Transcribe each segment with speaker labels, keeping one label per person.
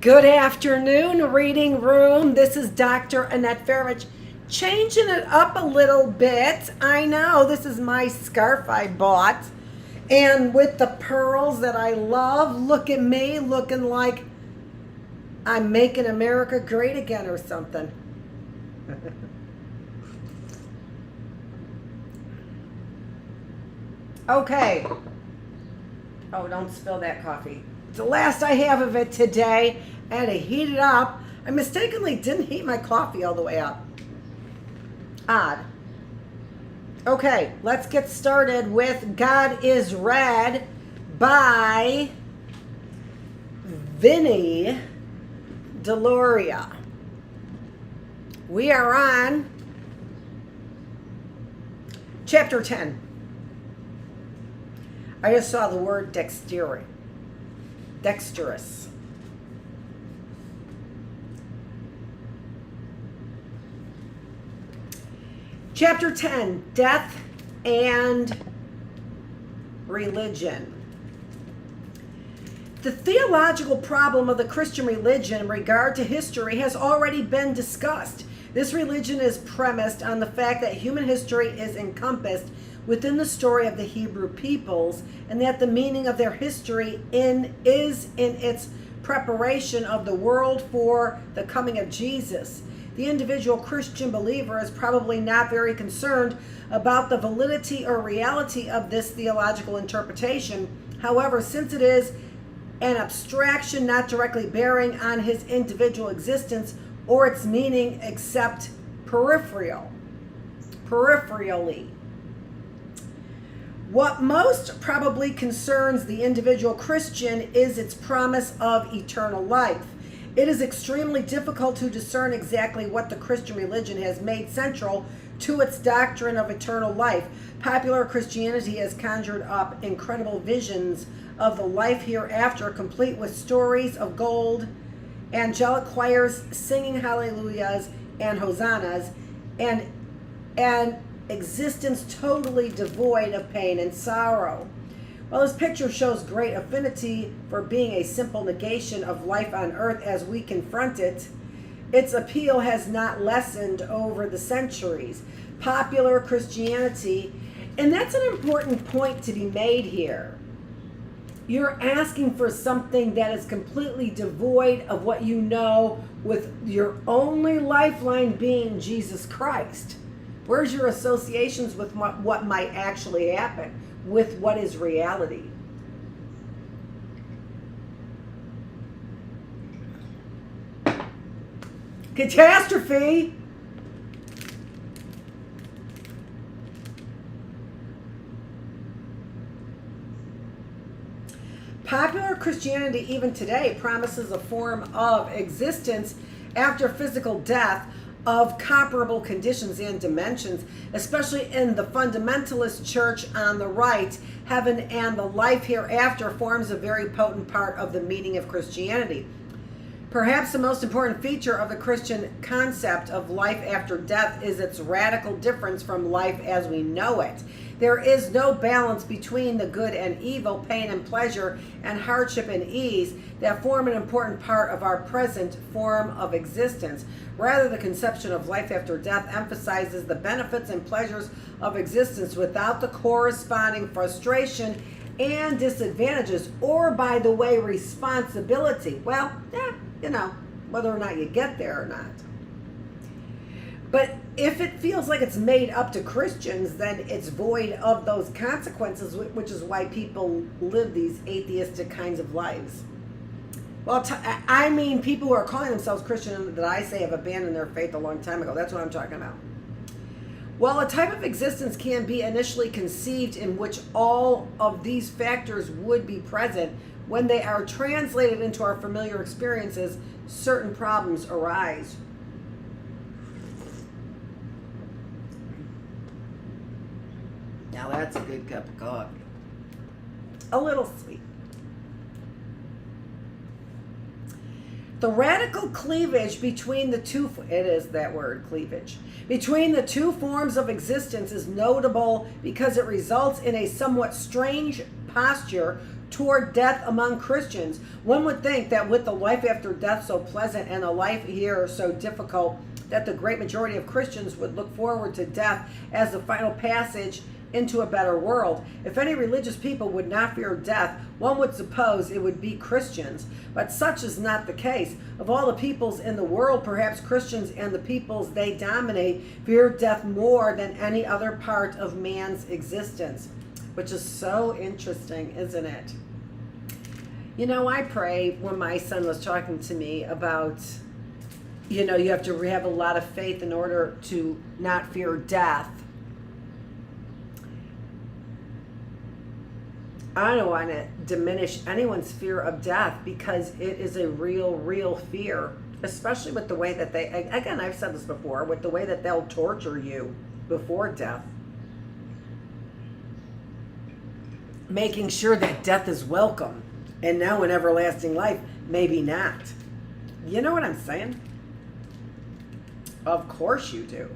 Speaker 1: Good afternoon, reading room. This is Dr. Annette Feravich, changing it up a little bit. I know this is my scarf I bought, and with the pearls that I love. Look at me looking like I'm making America great again or something. Okay. Oh, don't spill that coffee. It's the last I have of it today. I had to heat it up. I mistakenly didn't heat my coffee all the way up. Odd. Okay, let's get started with God is Read by Vinnie Deloria. We are on chapter 10. I just saw the word dexterous. Chapter 10, Death and Religion. The theological problem of the Christian religion in regard to history has already been discussed. This religion is premised on the fact that human history is encompassed within the story of the Hebrew peoples, and that the meaning of their history is in its preparation of the world for the coming of Jesus. The individual Christian believer is probably not very concerned about the validity or reality of this theological interpretation. However, since it is an abstraction not directly bearing on his individual existence or its meaning except peripherally. What most probably concerns the individual Christian is its promise of eternal life. It is extremely difficult to discern exactly what the Christian religion has made central to its doctrine of eternal life. Popular Christianity has conjured up incredible visions of the life hereafter, complete with stories of gold, angelic choirs singing hallelujahs and hosannas, and existence totally devoid of pain and sorrow. While this picture shows great affinity for being a simple negation of life on earth as we confront it, its appeal has not lessened over the centuries. Popular Christianity, and that's an important point to be made here. You're asking for something that is completely devoid of what you know, with your only lifeline being Jesus Christ. Where's your associations with what might actually happen, with what is reality? Catastrophe! Popular Christianity, even today, promises a form of existence after physical death of comparable conditions and dimensions, especially in the fundamentalist church on the right. Heaven and the life hereafter forms a very potent part of the meaning of Christianity. Perhaps the most important feature of the Christian concept of life after death is its radical difference from life as we know it. There is no balance between the good and evil, pain and pleasure, and hardship and ease that form an important part of our present form of existence. Rather, the conception of life after death emphasizes the benefits and pleasures of existence without the corresponding frustration and disadvantages, or, by the way, responsibility. Well, whether or not you get there or not. But if it feels like it's made up to Christians, then it's void of those consequences, which is why people live these atheistic kinds of lives. Well, I mean people who are calling themselves Christian that I say have abandoned their faith a long time ago. That's what I'm talking about. While a type of existence can be initially conceived in which all of these factors would be present, when they are translated into our familiar experiences, certain problems arise. Now that's a good cup of coffee. A little sweet. The radical cleavage between the two, it is that word, cleavage, between the two forms of existence is notable because it results in a somewhat strange posture toward death among Christians. One would think that with the life after death so pleasant and the life here so difficult, that the great majority of Christians would look forward to death as the final passage into a better world. If any religious people would not fear death, one would suppose it would be Christians. But such is not the case. Of all the peoples in the world, perhaps Christians and the peoples they dominate fear death more than any other part of man's existence. Which is so interesting, isn't it? You know, I pray when my son was talking to me about, you know, you have to have a lot of faith in order to not fear death. I don't want to diminish anyone's fear of death because it is a real fear, especially with the way that they, again, I've said this before, with the way that they'll torture you before death. Making sure that death is welcome and now in everlasting life, maybe not. You know what I'm saying? Of course you do.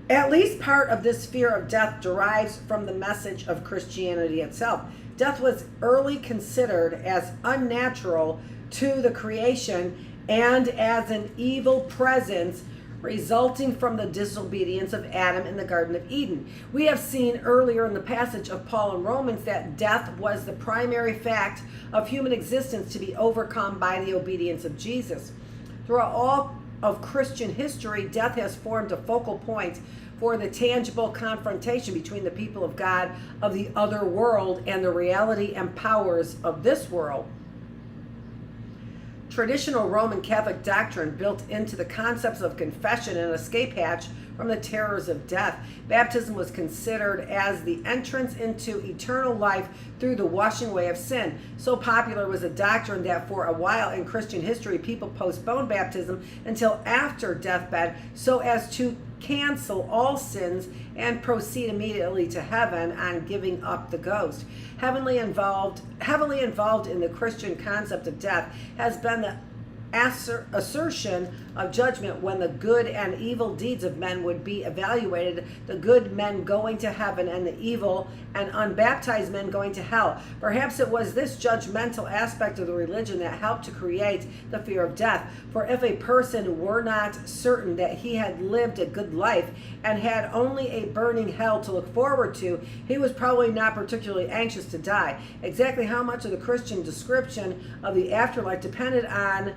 Speaker 1: At least part of this fear of death derives from the message of Christianity itself. Death was early considered as unnatural to the creation and as an evil presence resulting from the disobedience of Adam in the Garden of Eden. We have seen earlier in the passage of Paul in Romans that death was the primary fact of human existence to be overcome by the obedience of Jesus. Throughout all of Christian history, death has formed a focal point for the tangible confrontation between the people of God of the other world and the reality and powers of this world. Traditional Roman Catholic doctrine built into the concepts of confession and escape hatch from the terrors of death. Baptism was considered as the entrance into eternal life through the washing away of sin. So popular was the doctrine that for a while in Christian history, people postponed baptism until after deathbed so as to cancel all sins and proceed immediately to heaven on giving up the ghost. Heavily involved in the Christian concept of death has been the assertion of judgment when the good and evil deeds of men would be evaluated, the good men going to heaven and the evil and unbaptized men going to hell. Perhaps it was this judgmental aspect of the religion that helped to create the fear of death. For if a person were not certain that he had lived a good life and had only a burning hell to look forward to, he was probably not particularly anxious to die. Exactly how much of the Christian description of the afterlife depended on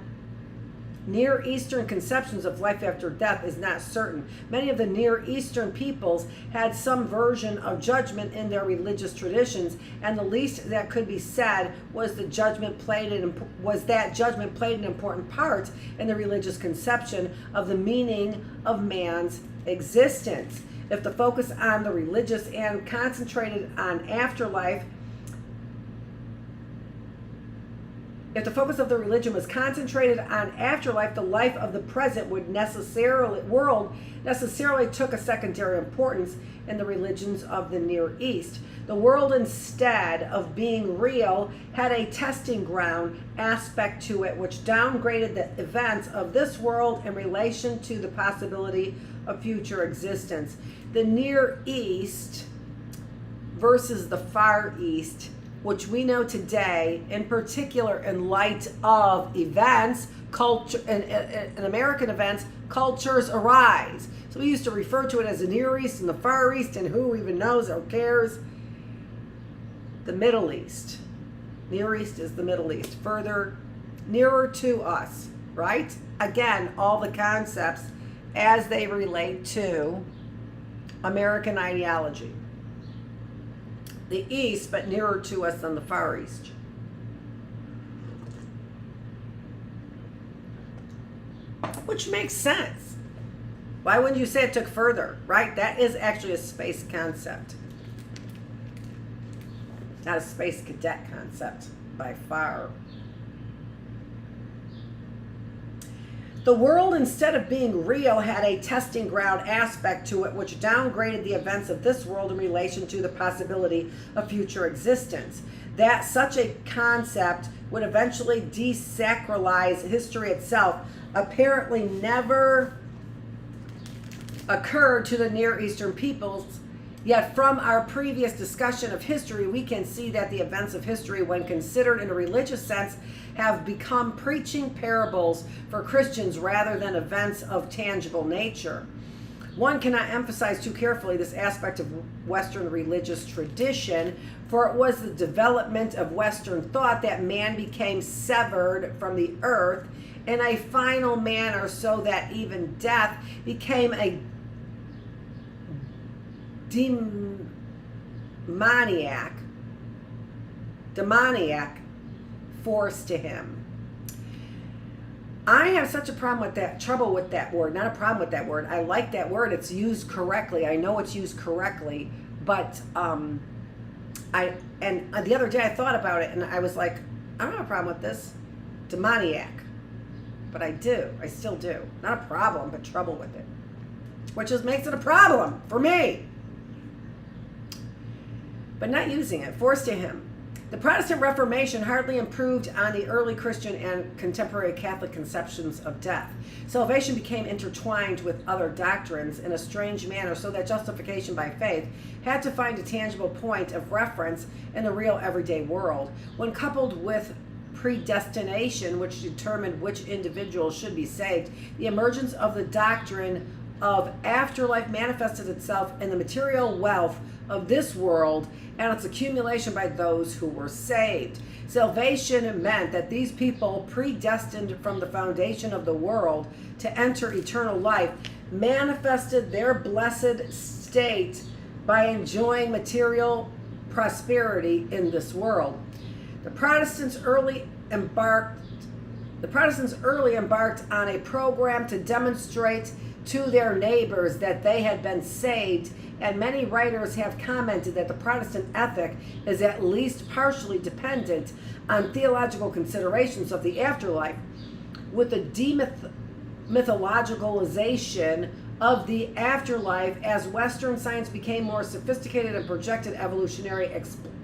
Speaker 1: Near Eastern conceptions of life after death is not certain. Many of the Near Eastern peoples had some version of judgment in their religious traditions, and the least that could be said was that judgment played an important part in the religious conception of the meaning of man's existence. If the focus on the religious and concentrated on afterlife, if the focus of the religion was concentrated on afterlife, the life of the present world necessarily took a secondary importance in the religions of the Near East. The world, instead of being real, had a testing ground aspect to it, which downgraded the events of this world in relation to the possibility of future existence. The Near East versus the Far East, which we know today, in particular in light of events, culture, and American events, cultures arise. So we used to refer to it as the Near East and the Far East, and who even knows or cares? The Middle East. Near East is the Middle East, further, nearer to us, right? Again, all the concepts as they relate to American ideology. The East, but nearer to us than the Far East. Which makes sense. Why wouldn't you say it took further, right? That is actually a space concept. Not a space cadet concept, by far. The world, instead of being real, had a testing ground aspect to it, which downgraded the events of this world in relation to the possibility of future existence. That such a concept would eventually desacralize history itself, apparently never occurred to the Near Eastern peoples. Yet from our previous discussion of history, we can see that the events of history, when considered in a religious sense, have become preaching parables for Christians rather than events of tangible nature. One cannot emphasize too carefully this aspect of Western religious tradition, for it was the development of Western thought that man became severed from the earth in a final manner, so that even death became a demoniac force to him. I have such a trouble with that word. Not a problem with that word. I like that word. It's used correctly. I know it's used correctly, but the other day I thought about it and I was like, I don't have a problem with this. Demoniac. But I do. I still do. Not a problem, but trouble with it. Which just makes it a problem for me. But not using it. Forced to him. The Protestant Reformation hardly improved on the early Christian and contemporary Catholic conceptions of death. Salvation became intertwined with other doctrines in a strange manner, so that justification by faith had to find a tangible point of reference in the real everyday world. When coupled with predestination, which determined which individuals should be saved, the emergence of the doctrine of afterlife manifested itself in the material wealth of this world and its accumulation by those who were saved. Salvation meant that these people, predestined from the foundation of the world to enter eternal life, manifested their blessed state by enjoying material prosperity in this world. The Protestants early embarked on a program to demonstrate to their neighbors that they had been saved, and many writers have commented that the Protestant ethic is at least partially dependent on theological considerations of the afterlife. With the demythologicalization of the afterlife, as Western science became more sophisticated and projected evolutionary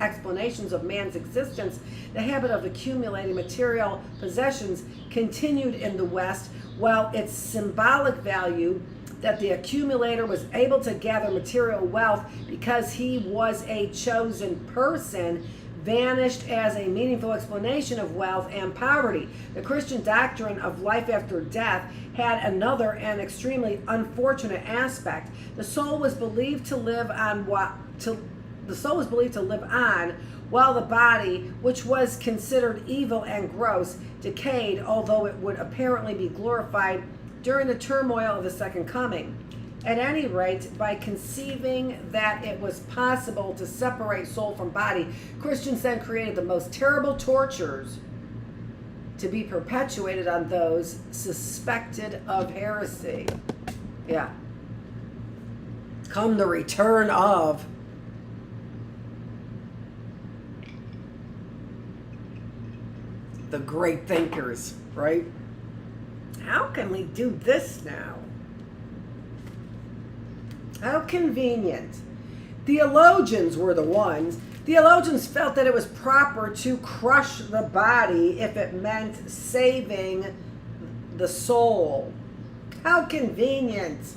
Speaker 1: explanations of man's existence, the habit of accumulating material possessions continued in the West, while its symbolic value that the accumulator was able to gather material wealth because he was a chosen person vanished as a meaningful explanation of wealth and poverty. The Christian doctrine of life after death had another and extremely unfortunate aspect. The soul was believed to live on while the body, which was considered evil and gross, decayed, although it would apparently be glorified during the turmoil of the second coming. At any rate, by conceiving that it was possible to separate soul from body, Christians then created the most terrible tortures to be perpetuated on those suspected of heresy. Yeah. Come the return of the great thinkers, right? How can we do this now? How convenient. Theologians were the ones. Theologians felt that it was proper to crush the body if it meant saving the soul. How convenient.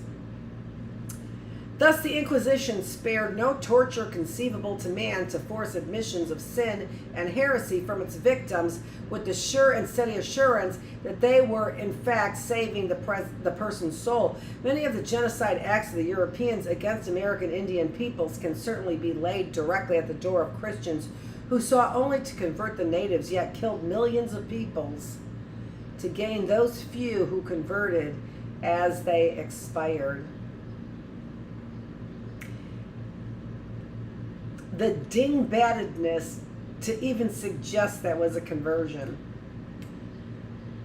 Speaker 1: Thus, the Inquisition spared no torture conceivable to man to force admissions of sin and heresy from its victims with the sure and steady assurance that they were in fact saving the person's soul. Many of the genocide acts of the Europeans against American Indian peoples can certainly be laid directly at the door of Christians who sought only to convert the natives, yet killed millions of peoples to gain those few who converted as they expired. The dingbattedness to even suggest that was a conversion.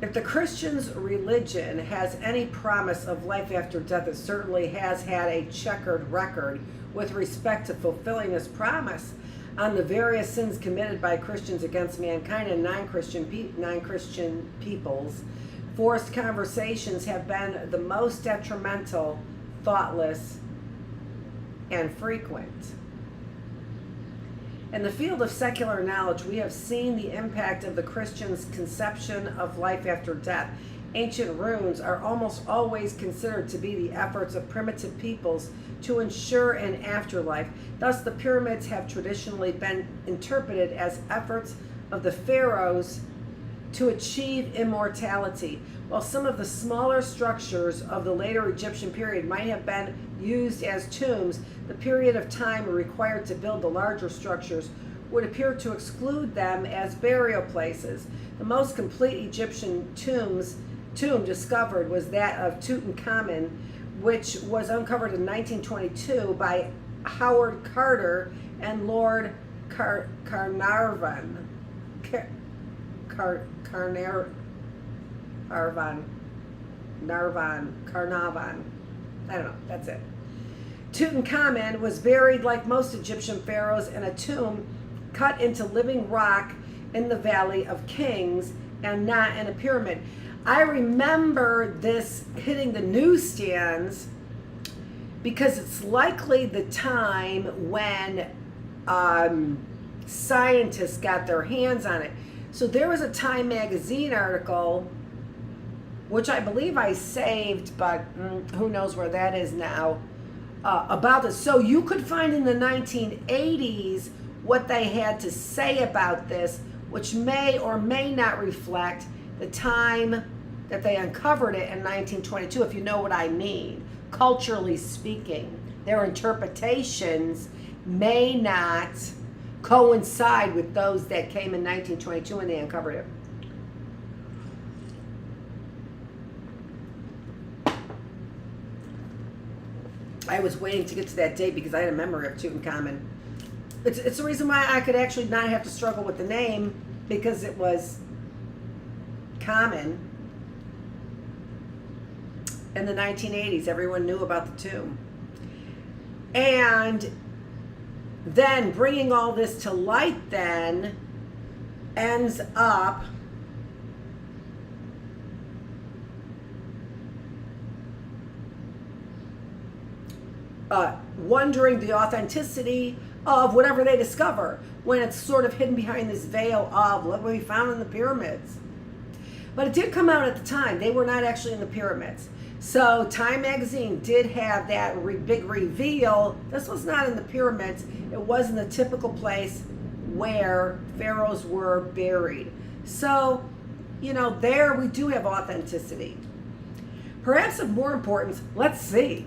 Speaker 1: If the Christian's religion has any promise of life after death, it certainly has had a checkered record with respect to fulfilling this promise on the various sins committed by Christians against mankind and non-Christian peoples. Forced conversations have been the most detrimental, thoughtless, and frequent. In the field of secular knowledge, we have seen the impact of the Christian's conception of life after death. ancient ruins are almost always considered to be the efforts of primitive peoples to ensure an afterlife. Thus, the pyramids have traditionally been interpreted as efforts of the pharaohs to achieve immortality, while some of the smaller structures of the later Egyptian period might have been used as tombs. The period of time required to build the larger structures would appear to exclude them as burial places. The most complete Egyptian tomb discovered was that of Tutankhamun, which was uncovered in 1922 by Howard Carter and Lord Carnarvon. Carnarvon. I don't know, that's it. Tutankhamun was buried like most Egyptian pharaohs in a tomb cut into living rock in the Valley of Kings and not in a pyramid. I remember this hitting the newsstands because it's likely the time when scientists got their hands on it. So there was a Time magazine article, which I believe I saved, but who knows where that is now, about this. So you could find in the 1980s what they had to say about this, which may or may not reflect the time that they uncovered it in 1922, if you know what I mean. Culturally speaking, their interpretations may not coincide with those that came in 1922 when they uncovered it. I was waiting to get to that date because I had a memory of Tutankhamun. It's the reason why I could actually not have to struggle with the name, because it was common in the 1980s. Everyone knew about the tomb. And then bringing all this to light then ends up wondering the authenticity of whatever they discover when it's sort of hidden behind this veil of look what we found in the pyramids. But it did come out at the time. They were not actually in the pyramids. So Time magazine did have that big reveal. This was not in the pyramids. It was in the typical place where pharaohs were buried. So, you know, there we do have authenticity. Perhaps of more importance, let's see.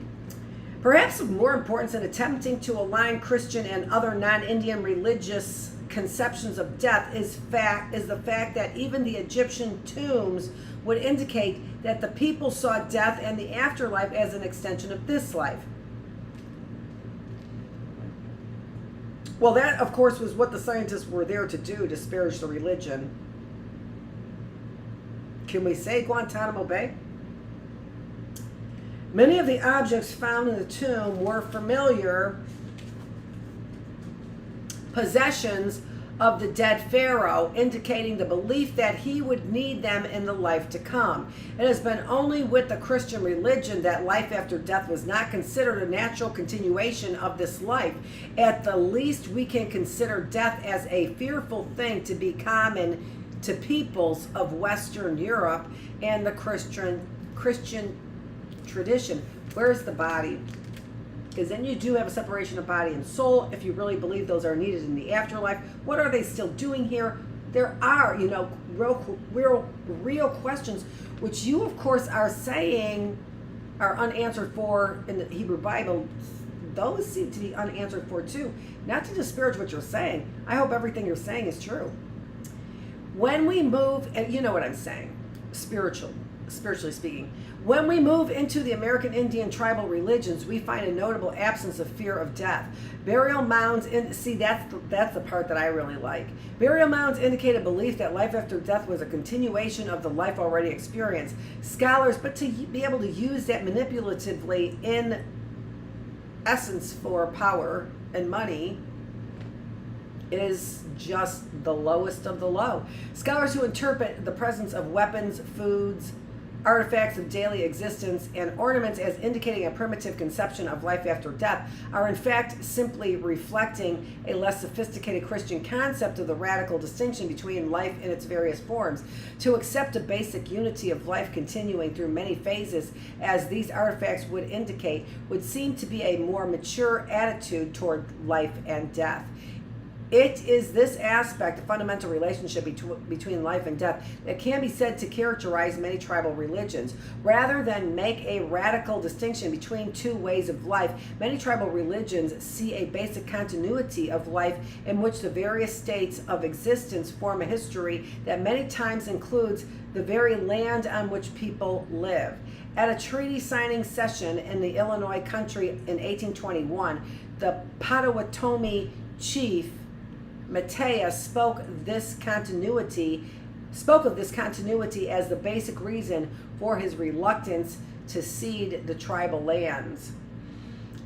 Speaker 1: Perhaps of more importance in attempting to align Christian and other non-Indian religious conceptions of death is the fact that even the Egyptian tombs would indicate that the people saw death and the afterlife as an extension of this life. Well, that, of course, was what the scientists were there to do, disparage the religion. Can we say Guantanamo Bay? Many of the objects found in the tomb were familiar possessions of the dead pharaoh, indicating the belief that he would need them in the life to come. It has been only with the Christian religion that life after death was not considered a natural continuation of this life. At the least, we can consider death as a fearful thing to be common to peoples of Western Europe and the Christian tradition. Where's the body? Because then you do have a separation of body and soul if you really believe those are needed in the afterlife. What are they still doing here? There are, you know, real questions, which you, of course, are saying are unanswered for in the Hebrew Bible. Those seem to be unanswered for too. Not to disparage what you're saying. I hope everything you're saying is true. When we move, and you know what I'm saying, spiritually speaking, when we move into the American Indian tribal religions, we find a notable absence of fear of death. Burial mounds, that's the part that I really like. Burial mounds indicate a belief that life after death was a continuation of the life already experienced. Scholars, but to be able to use that manipulatively in essence for power and money is just the lowest of the low. Scholars who interpret the presence of weapons, foods, artifacts of daily existence, and ornaments as indicating a primitive conception of life after death are in fact simply reflecting a less sophisticated Christian concept of the radical distinction between life in its various forms. To accept a basic unity of life continuing through many phases, as these artifacts would indicate, would seem to be a more mature attitude toward life and death. It is this aspect, the fundamental relationship between life and death, that can be said to characterize many tribal religions. Rather than make a radical distinction between two ways of life, many tribal religions see a basic continuity of life in which the various states of existence form a history that many times includes the very land on which people live. At a treaty signing session in the Illinois country in 1821, the Potawatomi chief Matea spoke of this continuity as the basic reason for his reluctance to cede the tribal lands.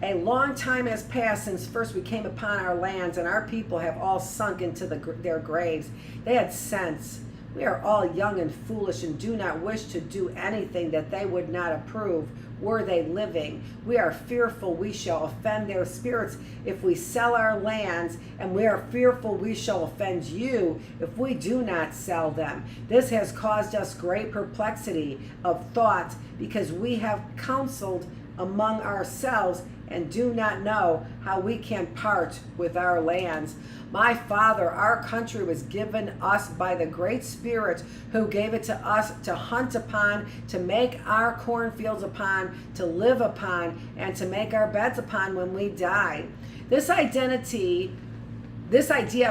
Speaker 1: A long time has passed since first we came upon our lands, and our people have all sunk into their graves. They had sense. We are all young and foolish and do not wish to do anything that they would not approve were they living. We are fearful we shall offend their spirits if we sell our lands, and we are fearful we shall offend you if we do not sell them. This has caused us great perplexity of thought, because we have counseled among ourselves and do not know how we can part with our lands. My Father, our country was given us by the Great Spirit, who gave it to us to hunt upon, to make our cornfields upon, to live upon, and to make our beds upon when we die. This idea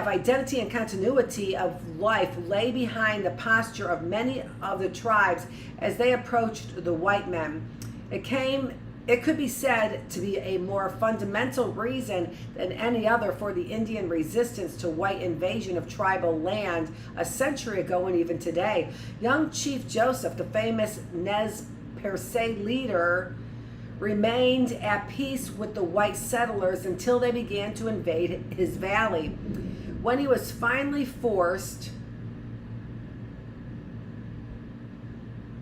Speaker 1: of identity and continuity of life lay behind the posture of many of the tribes as they approached the white men. It could be said to be a more fundamental reason than any other for the Indian resistance to white invasion of tribal land a century ago and even today. Young Chief Joseph, the famous Nez Perce leader, remained at peace with the white settlers until they began to invade his valley. When he was finally forced,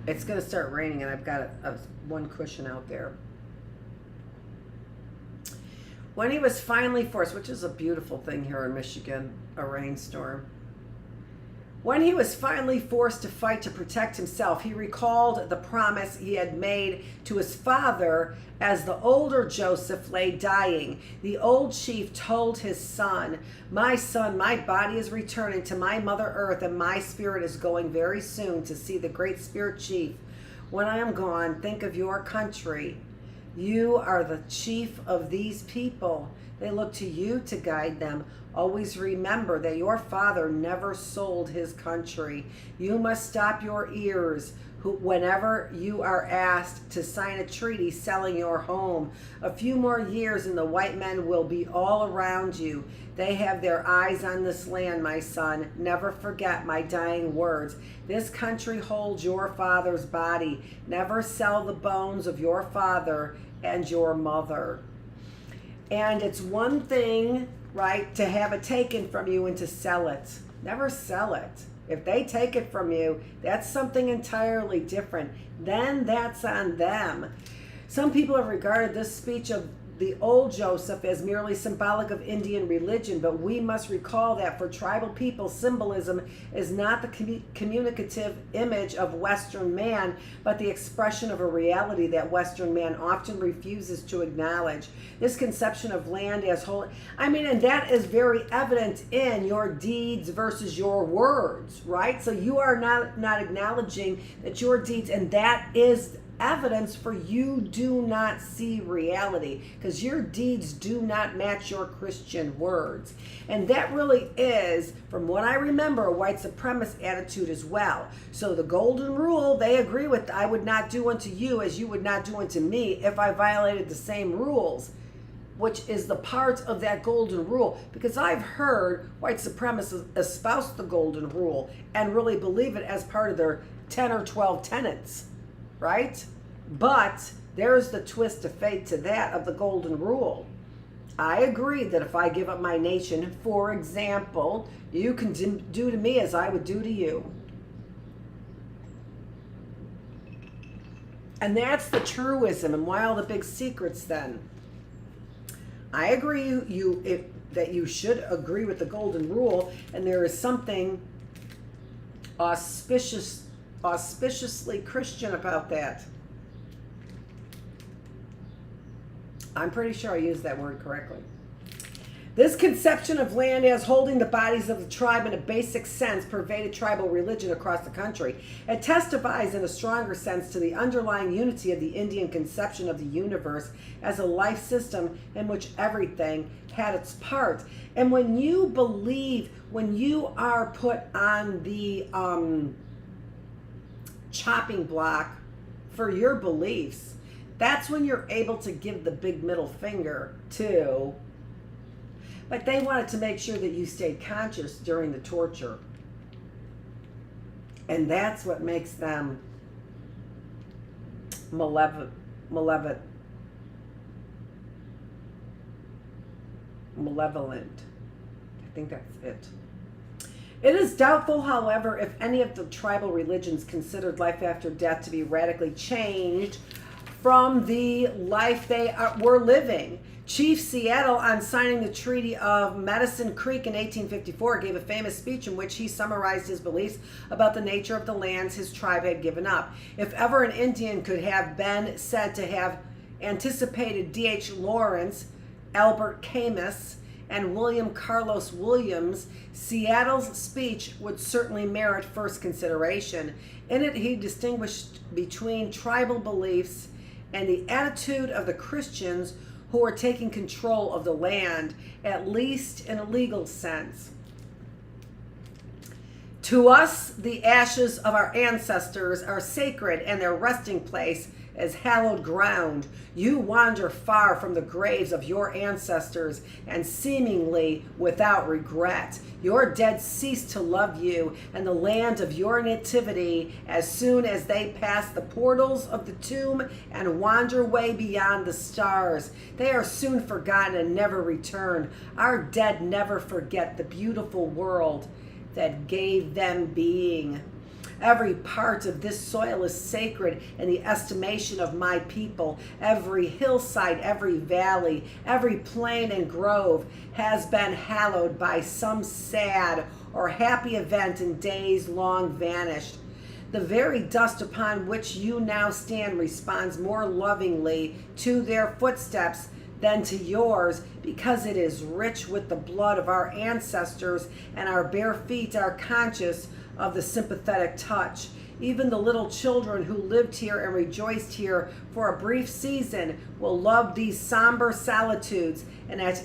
Speaker 1: it's going to start raining and I've got one cushion out there. When he was finally forced, which is a beautiful thing here in Michigan, a rainstorm. When he was finally forced to fight to protect himself, he recalled the promise he had made to his father as the older Joseph lay dying. The old chief told his son, "My son, my body is returning to my mother earth, and my spirit is going very soon to see the great spirit chief. When I am gone, think of your country. You are the chief of these people. They look to you to guide them. Always remember that your father never sold his country. You must stop your ears whenever you are asked to sign a treaty selling your home. A few more years and the white men will be all around you. They have their eyes on this land, my son. Never forget my dying words. This country holds your father's body. Never sell the bones of your father and your mother." And it's one thing, right, to have it taken from you and to sell it. Never sell it. If they take it from you, that's something entirely different. Then that's on them. Some people have regarded this speech of the old Joseph as merely symbolic of Indian religion, but we must recall that for tribal people, symbolism is not the communicative image of Western man, but the expression of a reality that Western man often refuses to acknowledge. This conception of land as holy, and that is very evident in your deeds versus your words, right? So you are not acknowledging that your deeds, and that is evidence for you do not see reality, because your deeds do not match your Christian words. And that really is, from what I remember, a white supremacist attitude as well. So the golden rule, they agree with, I would not do unto you as you would not do unto me if I violated the same rules, which is the part of that golden rule, because I've heard white supremacists espouse the golden rule and really believe it as part of their 10 or 12 tenets, right? But there's the twist of fate to that of the golden rule. I agree that if I give up my nation, for example, you can do to me as I would do to you. And that's the truism. And why all the big secrets then? I agree that you should agree with the golden rule, and there is something auspiciously Christian about that. I'm pretty sure I used that word correctly. This conception of land as holding the bodies of the tribe in a basic sense pervaded tribal religion across the country. It testifies in a stronger sense to the underlying unity of the Indian conception of the universe as a life system in which everything had its part. And when you believe, when you are put on the chopping block for your beliefs, that's when you're able to give the big middle finger to. But they wanted to make sure that you stayed conscious during the torture. And that's what makes them malevolent. I think that's it. It is doubtful, however, if any of the tribal religions considered life after death to be radically changed from the life they were living. Chief Seattle, on signing the Treaty of Medicine Creek in 1854, gave a famous speech in which he summarized his beliefs about the nature of the lands his tribe had given up. If ever an Indian could have been said to have anticipated D.H. Lawrence, Albert Camus, and William Carlos Williams, Seattle's speech would certainly merit first consideration. In it, he distinguished between tribal beliefs and the attitude of the Christians who are taking control of the land, at least in a legal sense. To us, the ashes of our ancestors are sacred, and their resting place is hallowed ground. You wander far from the graves of your ancestors, and seemingly without regret. Your dead cease to love you and the land of your nativity as soon as they pass the portals of the tomb and wander way beyond the stars. They are soon forgotten and never return. Our dead never forget the beautiful world that gave them being. Every part of this soil is sacred in the estimation of my people. Every hillside, every valley, every plain and grove has been hallowed by some sad or happy event in days long vanished. The very dust upon which you now stand responds more lovingly to their footsteps than to yours, because it is rich with the blood of our ancestors, and our bare feet are conscious of the sympathetic touch. Even the little children who lived here and rejoiced here for a brief season will love these somber solitudes, and at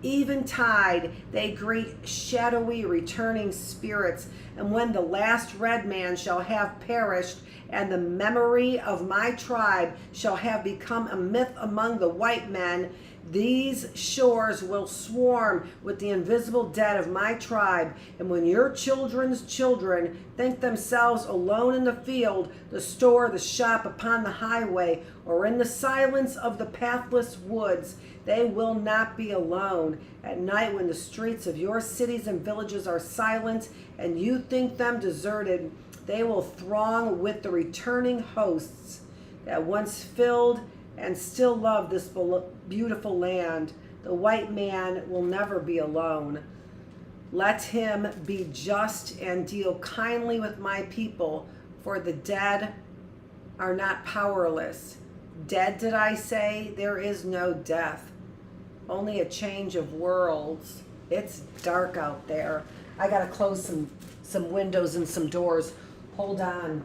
Speaker 1: eventide they greet shadowy returning spirits. And when the last red man shall have perished, and the memory of my tribe shall have become a myth among the white men, these shores will swarm with the invisible dead of my tribe. And when your children's children think themselves alone in the field, the store, the shop, upon the highway, or in the silence of the pathless woods, they will not be alone. At night, when the streets of your cities and villages are silent and you think them deserted, they will throng with the returning hosts that once filled and still love this beautiful land. The white man will never be alone. Let him be just and deal kindly with my people, for the dead are not powerless. Dead, did I say? There is no death, only a change of worlds. It's dark out there. I gotta close some windows and some doors. Hold on.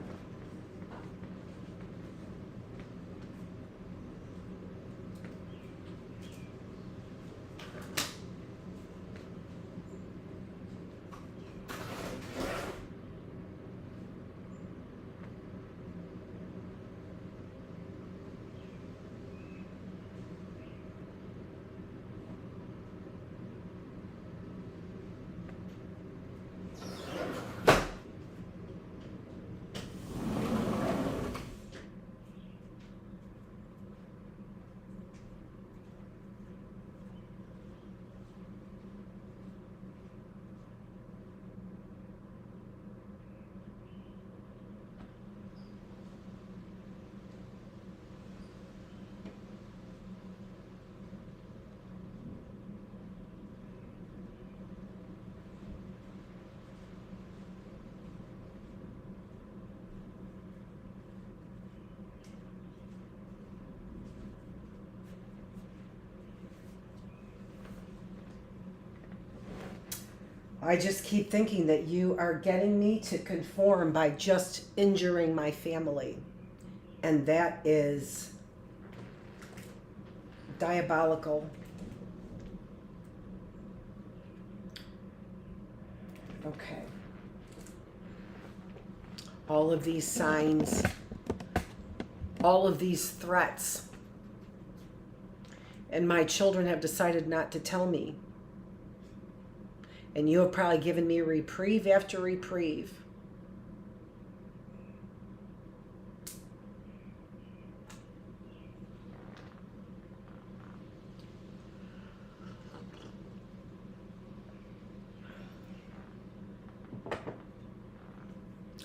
Speaker 1: I just keep thinking that you are getting me to conform by just injuring my family. And that is diabolical. Okay. All of these signs, all of these threats, and my children have decided not to tell me. And you have probably given me reprieve after reprieve.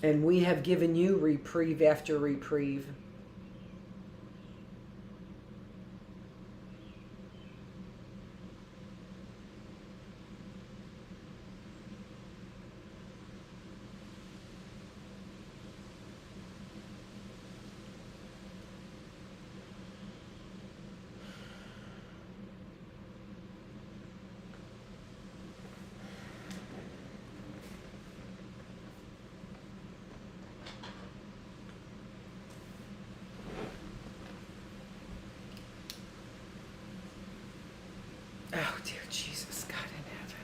Speaker 1: And we have given you reprieve after reprieve. Oh, dear Jesus, God in heaven.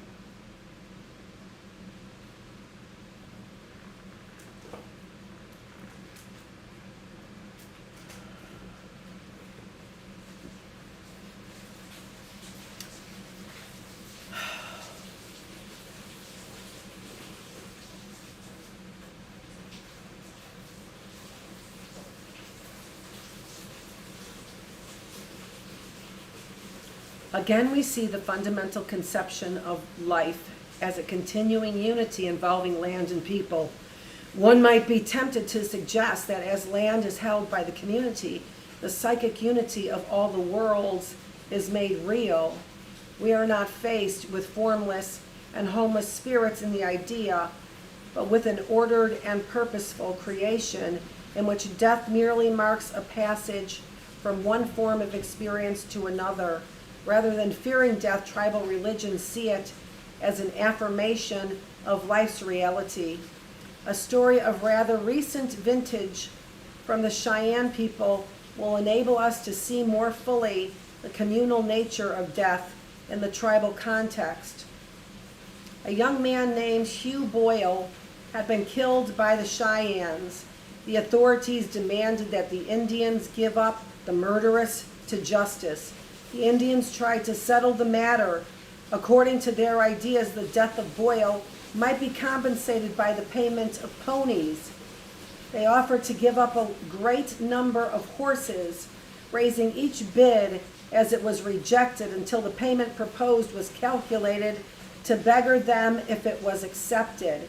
Speaker 1: Again, we see the fundamental conception of life as a continuing unity involving land and people. One might be tempted to suggest that as land is held by the community, the psychic unity of all the worlds is made real. We are not faced with formless and homeless spirits in the idea, but with an ordered and purposeful creation in which death merely marks a passage from one form of experience to another. Rather than fearing death, tribal religions see it as an affirmation of life's reality. A story of rather recent vintage from the Cheyenne people will enable us to see more fully the communal nature of death in the tribal context. A young man named Hugh Boyle had been killed by the Cheyennes. The authorities demanded that the Indians give up the murderess to justice. The Indians tried to settle the matter. According to their ideas, the death of Boyle might be compensated by the payment of ponies. They offered to give up a great number of horses, raising each bid as it was rejected until the payment proposed was calculated to beggar them if it was accepted.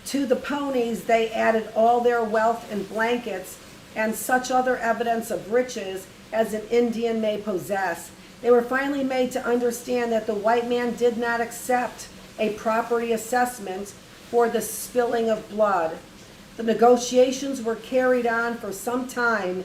Speaker 1: To the ponies, they added all their wealth and blankets and such other evidence of riches as an Indian may possess. They were finally made to understand that the white man did not accept a property assessment for the spilling of blood. The negotiations were carried on for some time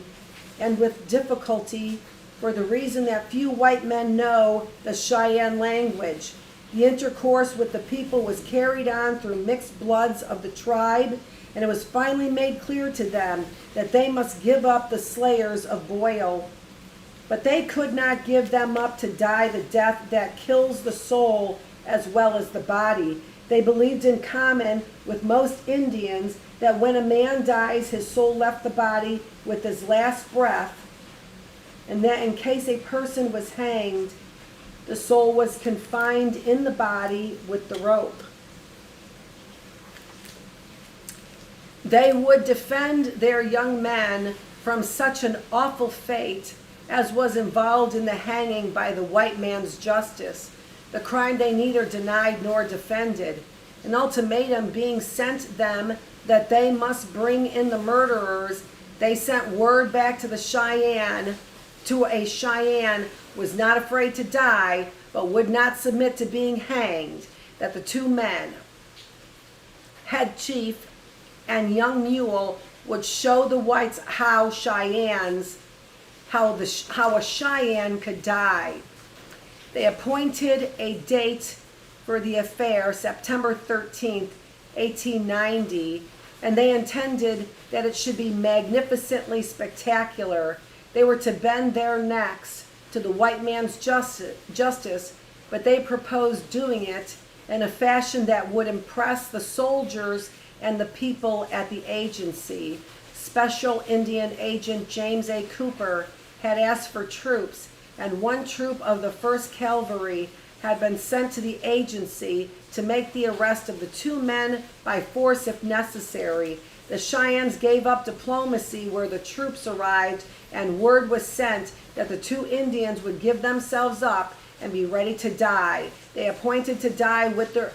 Speaker 1: and with difficulty for the reason that few white men know the Cheyenne language. The intercourse with the people was carried on through mixed bloods of the tribe, and it was finally made clear to them that they must give up the slayers of Boyle. But they could not give them up to die the death that kills the soul as well as the body. They believed in common with most Indians that when a man dies, his soul left the body with his last breath, and that in case a person was hanged, the soul was confined in the body with the rope. They would defend their young men from such an awful fate as was involved in the hanging by the white man's justice, the crime they neither denied nor defended. An ultimatum being sent them that they must bring in the murderers, they sent word back to a Cheyenne was not afraid to die, but would not submit to being hanged, that the two men, head chief and young mule, would show the whites how a Cheyenne could die. They appointed a date for the affair, September 13th, 1890, and they intended that it should be magnificently spectacular. They were to bend their necks to the white man's justice, but they proposed doing it in a fashion that would impress the soldiers and the people at the agency. Special Indian Agent James A. Cooper had asked for troops, and one troop of the 1st Cavalry had been sent to the agency to make the arrest of the 2 men by force if necessary. The Cheyennes gave up diplomacy where the troops arrived, and word was sent that the 2 Indians would give themselves up and be ready to die. They appointed to die with their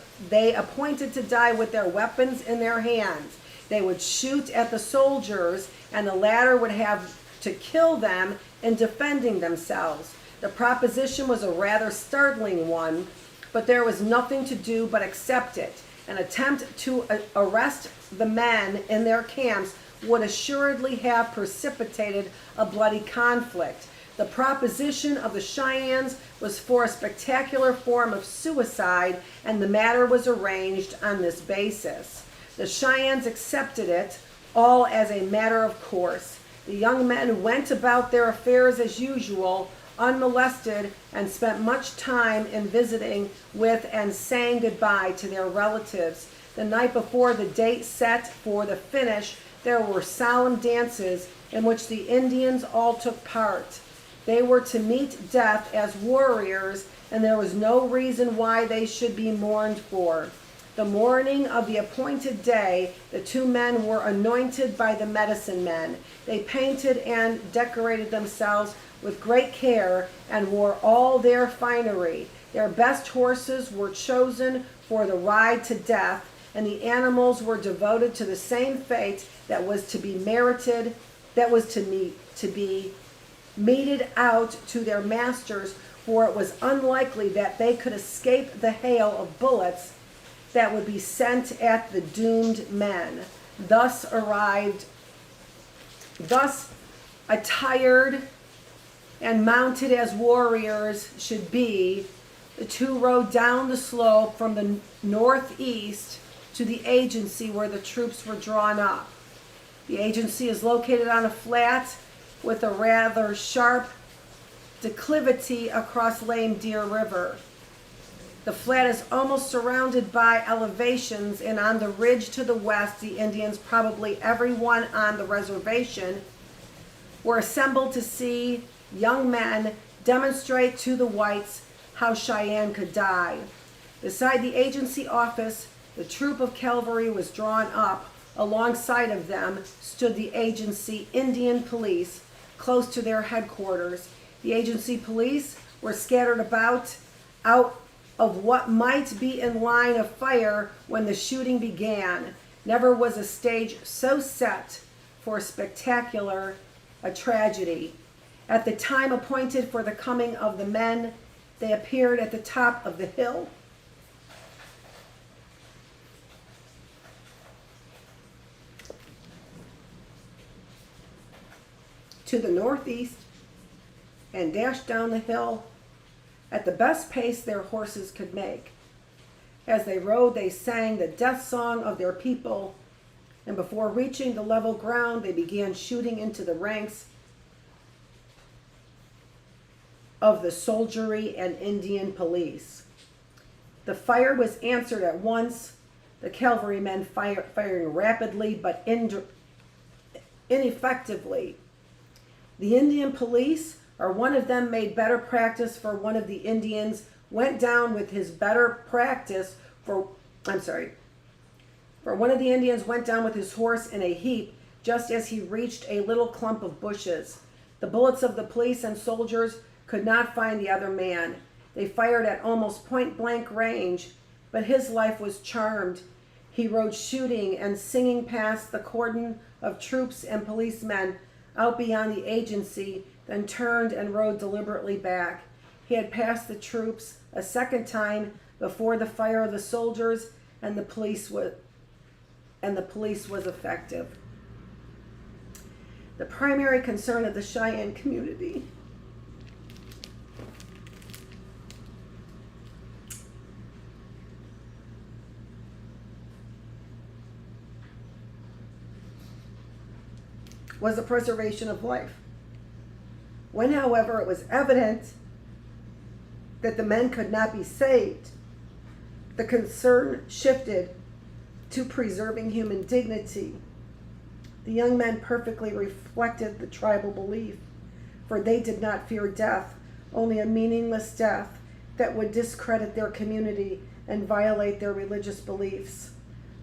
Speaker 1: weapons in their hands. They would shoot at the soldiers, and the latter would have to kill them in defending themselves. The proposition was a rather startling one, but there was nothing to do but accept it. An attempt to arrest the men in their camps would assuredly have precipitated a bloody conflict. The proposition of the Cheyennes was for a spectacular form of suicide, and the matter was arranged on this basis. The Cheyennes accepted it all as a matter of course. The young men went about their affairs as usual, unmolested, and spent much time in visiting with and saying goodbye to their relatives. The night before the date set for the finish, there were solemn dances in which the Indians all took part. They were to meet death as warriors, and there was no reason why they should be mourned for. The morning of the appointed day, the 2 men were anointed by the medicine men. They painted and decorated themselves with great care and wore all their finery. Their best horses were chosen for the ride to death, and the animals were devoted to the same fate that was to be meted out to their masters, for it was unlikely that they could escape the hail of bullets that would be sent at the doomed men. Thus attired and mounted as warriors should be, the 2 rode down the slope from the northeast to the agency where the troops were drawn up. The agency is located on a flat with a rather sharp declivity across Lame Deer River. The flat is almost surrounded by elevations, and on the ridge to the west, the Indians, probably everyone on the reservation, were assembled to see young men demonstrate to the whites how Cheyenne could die. Beside the agency office, the troop of cavalry was drawn up. Alongside of them stood the agency Indian police, close to their headquarters. The agency police were scattered about out of what might be in line of fire when the shooting began. Never was a stage so set for spectacular a tragedy. At the time appointed for the coming of the men, they appeared at the top of the hill. To the northeast, and dashed down the hill at the best pace their horses could make. As they rode, they sang the death song of their people, and before reaching the level ground, they began shooting into the ranks of the soldiery and Indian police. The fire was answered at once, the cavalrymen firing rapidly but ineffectively. The Indian police, or one of them, made better practice, for one of the Indians went down with his horse in a heap just as he reached a little clump of bushes. The bullets of the police and soldiers could not find the other man. They fired at almost point-blank range, but his life was charmed. He rode shooting and singing past the cordon of troops and policemen out beyond the agency, then turned and rode deliberately back. He had passed the troops a second time before the fire of the soldiers and the police was effective. The primary concern of the Cheyenne community was the preservation of life. When, however, it was evident that the men could not be saved, the concern shifted to preserving human dignity. The young men perfectly reflected the tribal belief, for they did not fear death, only a meaningless death that would discredit their community and violate their religious beliefs.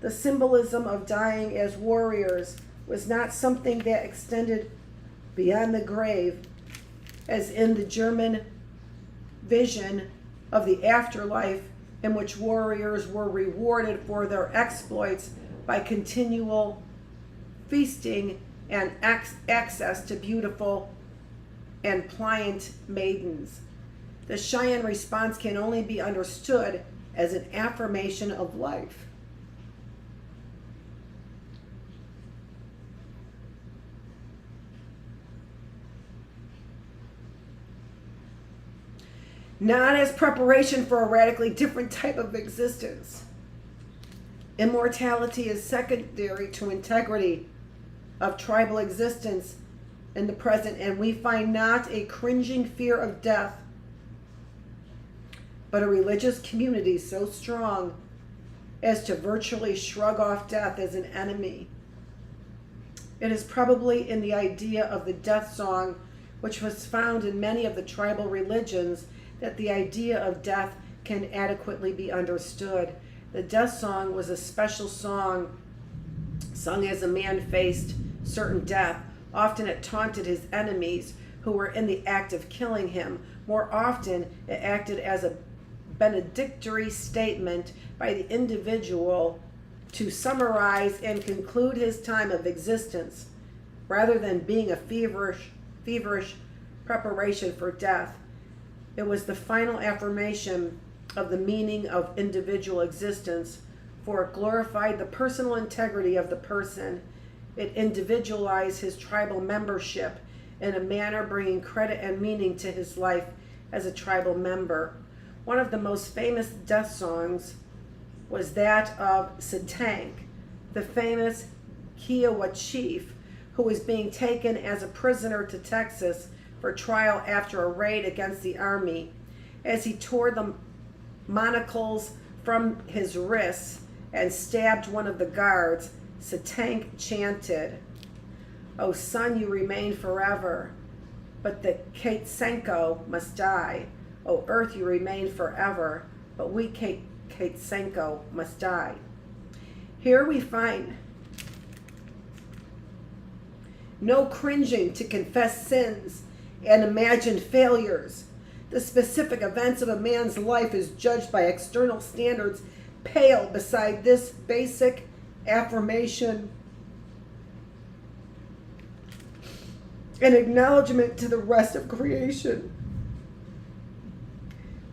Speaker 1: The symbolism of dying as warriors was not something that extended beyond the grave, as in the German vision of the afterlife, in which warriors were rewarded for their exploits by continual feasting and access to beautiful and pliant maidens. The Cheyenne response can only be understood as an affirmation of life. Not as preparation for a radically different type of existence. Immortality is secondary to integrity of tribal existence in the present, and we find not a cringing fear of death, but a religious community so strong as to virtually shrug off death as an enemy. It is probably in the idea of the death song, which was found in many of the tribal religions, that the idea of death can adequately be understood. The death song was a special song sung as a man faced certain death. Often it taunted his enemies who were in the act of killing him. More often, it acted as a benedictory statement by the individual to summarize and conclude his time of existence, rather than being a feverish preparation for death. It was the final affirmation of the meaning of individual existence, for it glorified the personal integrity of the person. It individualized his tribal membership in a manner bringing credit and meaning to his life as a tribal member. One of the most famous death songs was that of Sitank, the famous Kiowa chief who was being taken as a prisoner to Texas for trial after a raid against the army. As he tore the manacles from his wrists and stabbed one of the guards, Sitank chanted, "O sun, you remain forever, but the Kaitsenko must die. O earth, you remain forever, but we Kaitsenko must die." Here we find no cringing to confess sins and imagined failures. The specific events of a man's life is judged by external standards pale beside this basic affirmation and acknowledgement to the rest of creation.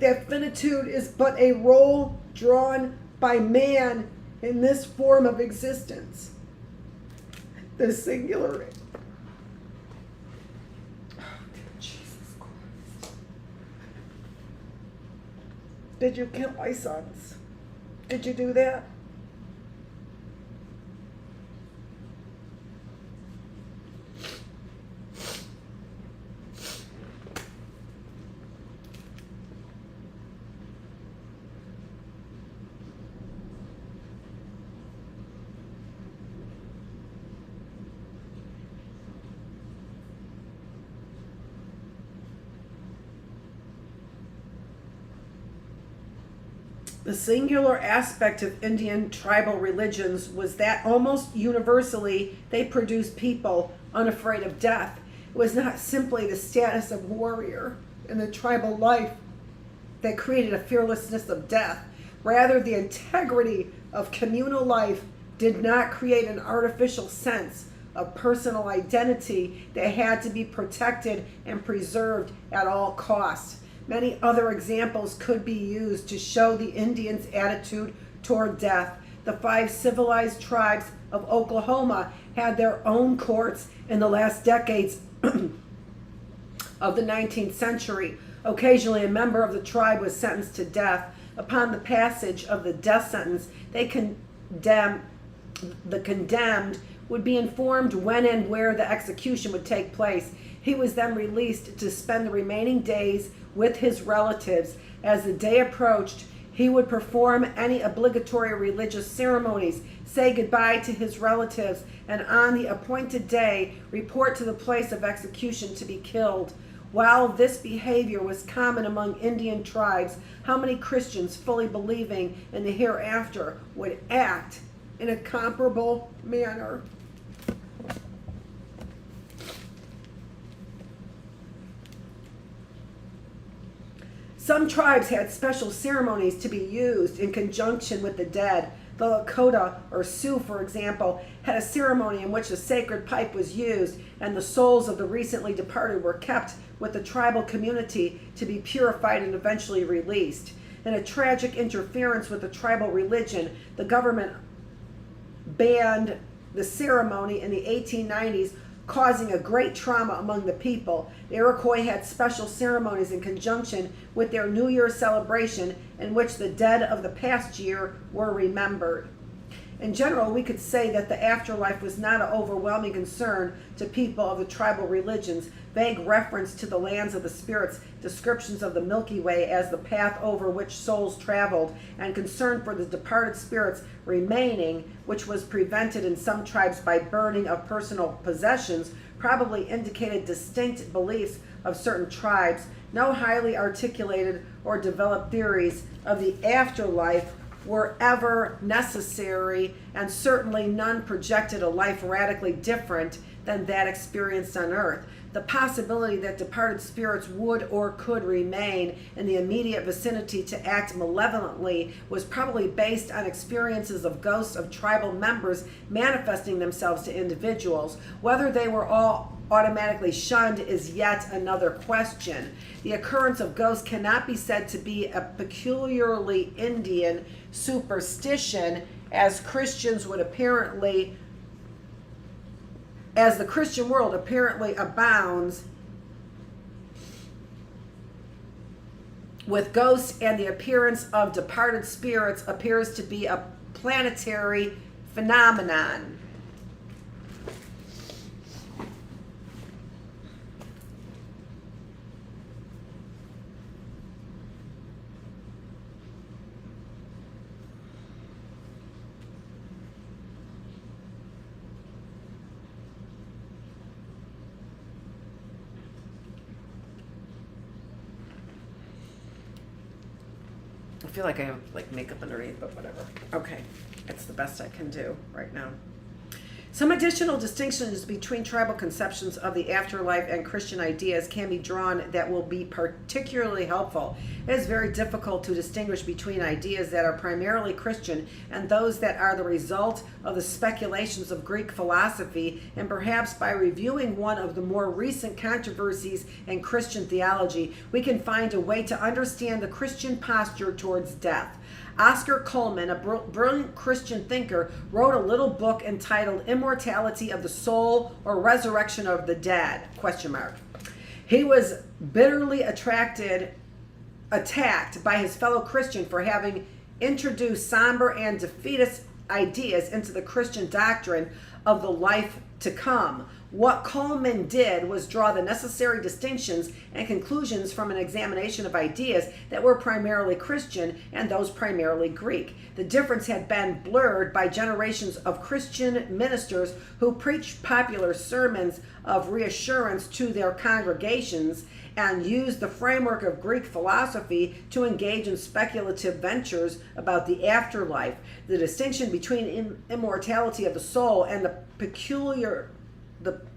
Speaker 1: That finitude is but a role drawn by man in this form of existence. The singular. Did you kill my sons? Did you do that? The singular aspect of Indian tribal religions was that almost universally they produced people unafraid of death. It was not simply the status of warrior in the tribal life that created a fearlessness of death. Rather, the integrity of communal life did not create an artificial sense of personal identity that had to be protected and preserved at all costs. Many other examples could be used to show the Indians' attitude toward death. The 5 civilized tribes of Oklahoma had their own courts in the last decades of the 19th century. Occasionally, a member of the tribe was sentenced to death. Upon the passage of the death sentence, the condemned would be informed when and where the execution would take place. He was then released to spend the remaining days with his relatives. As the day approached, he would perform any obligatory religious ceremonies, say goodbye to his relatives, and on the appointed day, report to the place of execution to be killed. While this behavior was common among Indian tribes, how many Christians fully believing in the hereafter would act in a comparable manner? Some tribes had special ceremonies to be used in conjunction with the dead. The Lakota or Sioux, for example, had a ceremony in which a sacred pipe was used and the souls of the recently departed were kept with the tribal community to be purified and eventually released. In a tragic interference with the tribal religion, the government banned the ceremony in the 1890s, causing a great trauma among the people. The Iroquois had special ceremonies in conjunction with their New Year celebration in which the dead of the past year were remembered. In general, we could say that the afterlife was not an overwhelming concern to people of the tribal religions. Vague reference to the lands of the spirits, descriptions of the Milky Way as the path over which souls traveled, and concern for the departed spirits remaining, which was prevented in some tribes by burning of personal possessions, probably indicated distinct beliefs of certain tribes. No highly articulated or developed theories of the afterlife were ever necessary, and certainly none projected a life radically different than that experienced on earth. The possibility that departed spirits would or could remain in the immediate vicinity to act malevolently was probably based on experiences of ghosts of tribal members manifesting themselves to individuals. Whether they were all automatically shunned is yet another question. The occurrence of ghosts cannot be said to be a peculiarly Indian superstition, as the Christian world apparently abounds with ghosts, and the appearance of departed spirits appears to be a planetary phenomenon. I feel like I have makeup underneath, but whatever. Okay, it's the best I can do right now. Some additional distinctions between tribal conceptions of the afterlife and Christian ideas can be drawn that will be particularly helpful. It is very difficult to distinguish between ideas that are primarily Christian and those that are the result of the speculations of Greek philosophy, and perhaps by reviewing one of the more recent controversies in Christian theology, we can find a way to understand the Christian posture towards death. Oscar Cullmann, a brilliant Christian thinker, wrote a little book entitled Immortality of the Soul or Resurrection of the Dead, ? He was bitterly attacked by his fellow Christian for having introduced somber and defeatist ideas into the Christian doctrine of the life to come. What Cullmann did was draw the necessary distinctions and conclusions from an examination of ideas that were primarily Christian and those primarily Greek. The difference had been blurred by generations of Christian ministers who preached popular sermons of reassurance to their congregations and used the framework of Greek philosophy to engage in speculative ventures about the afterlife. The distinction between immortality of the soul and the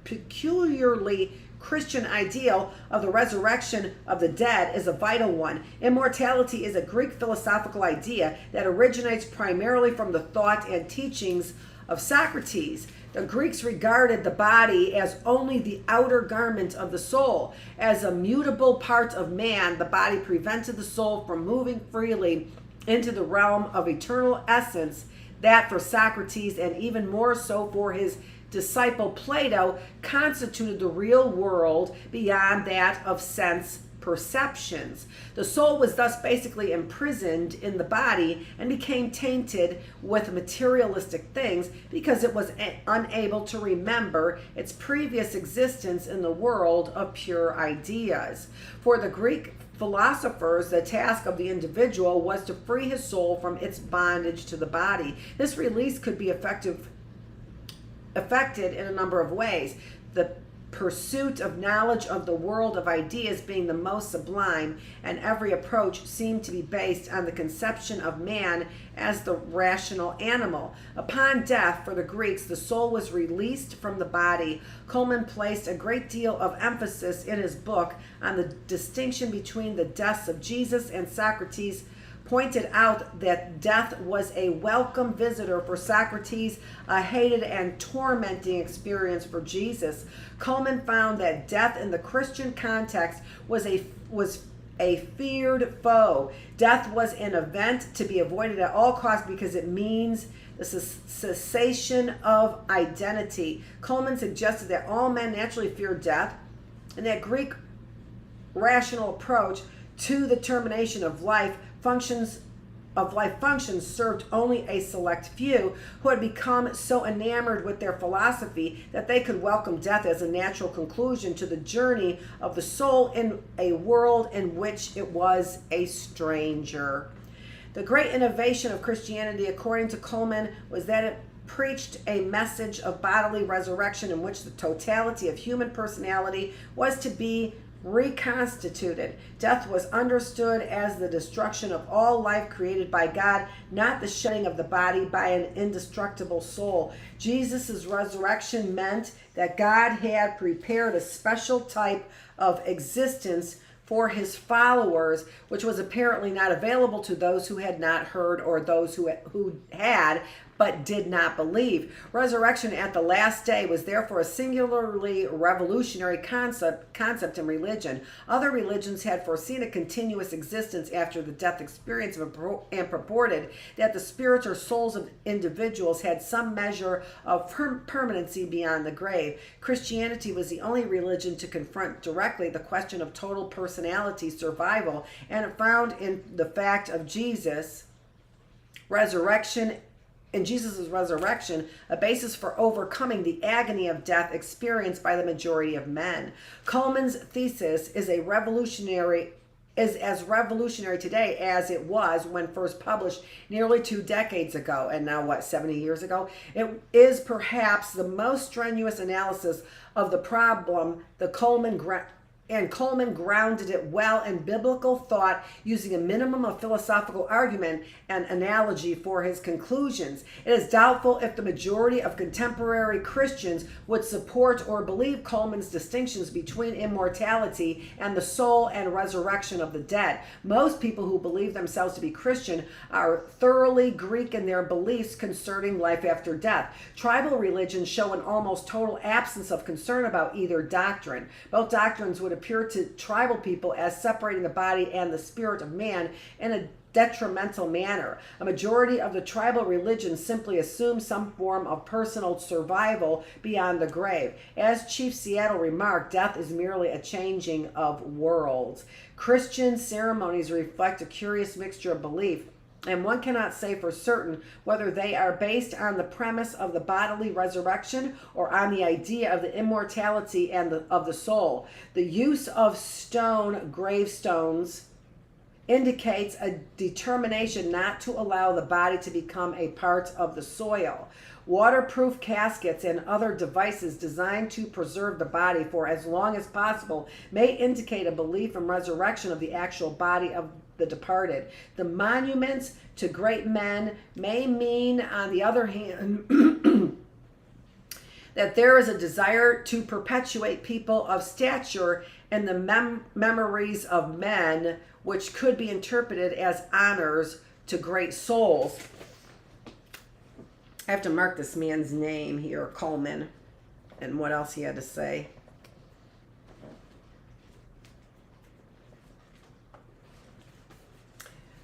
Speaker 1: peculiarly Christian ideal of the resurrection of the dead is a vital one. Immortality is a Greek philosophical idea that originates primarily from the thought and teachings of Socrates. The Greeks regarded the body as only the outer garment of the soul. As a mutable part of man, the body prevented the soul from moving freely into the realm of eternal essence. That for Socrates, and even more so for his disciple Plato, constituted the real world beyond that of sense perceptions. The soul was thus basically imprisoned in the body and became tainted with materialistic things because it was unable to remember its previous existence in the world of pure ideas. For the Greek philosophers, the task of the individual was to free his soul from its bondage to the body. This release could be affected in a number of ways. The pursuit of knowledge of the world of ideas being the most sublime, and every approach seemed to be based on the conception of man as the rational animal. Upon death, for the Greeks, the soul was released from the body. Coleman placed a great deal of emphasis in his book on the distinction between the deaths of Jesus and Socrates, pointed out that death was a welcome visitor for Socrates, a hated and tormenting experience for Jesus. Coleman found that death in the Christian context was a feared foe. Death was an event to be avoided at all costs because it means the cessation of identity. Coleman suggested that all men naturally fear death, and that Greek rational approach to the termination of life functions served only a select few who had become so enamored with their philosophy that they could welcome death as a natural conclusion to the journey of the soul in a world in which it was a stranger. The great innovation of Christianity, according to Coleman, was that it preached a message of bodily resurrection in which the totality of human personality was to be reconstituted. Death was understood as the destruction of all life created by God, not the shedding of the body by an indestructible soul. Jesus' resurrection meant that God had prepared a special type of existence for his followers, which was apparently not available to those who had not heard or those who had but did not believe. Resurrection at the last day was therefore a singularly revolutionary concept in religion. Other religions had foreseen a continuous existence after the death experience and purported that the spirits or souls of individuals had some measure of permanency beyond the grave. Christianity was the only religion to confront directly the question of total personality survival, and it found in the fact of Jesus' resurrection, a basis for overcoming the agony of death experienced by the majority of men. Coleman's thesis is as revolutionary today as it was when first published nearly 2 decades ago, and now 70 years ago. It is perhaps the most strenuous analysis of the problem. Coleman grounded it well in biblical thought, using a minimum of philosophical argument and analogy for his conclusions. It is doubtful if the majority of contemporary Christians would support or believe Coleman's distinctions between immortality and the soul and resurrection of the dead. Most people who believe themselves to be Christian are thoroughly Greek in their beliefs concerning life after death. Tribal religions show an almost total absence of concern about either doctrine. Both doctrines would appear to tribal people as separating the body and the spirit of man in a detrimental manner. A majority of the tribal religions simply assume some form of personal survival beyond the grave. As Chief Seattle remarked, death is merely a changing of worlds. Christian ceremonies reflect a curious mixture of belief, and one cannot say for certain whether they are based on the premise of the bodily resurrection or on the idea of the immortality of the soul. The use of stone gravestones indicates a determination not to allow the body to become a part of the soil. Waterproof caskets and other devices designed to preserve the body for as long as possible may indicate a belief in resurrection of the actual body of the departed. The monuments to great men may mean, on the other hand, that there is a desire to perpetuate people of stature in the memories of men, which could be interpreted as honors to great souls. I have to mark this man's name here, Coleman, and what else he had to say.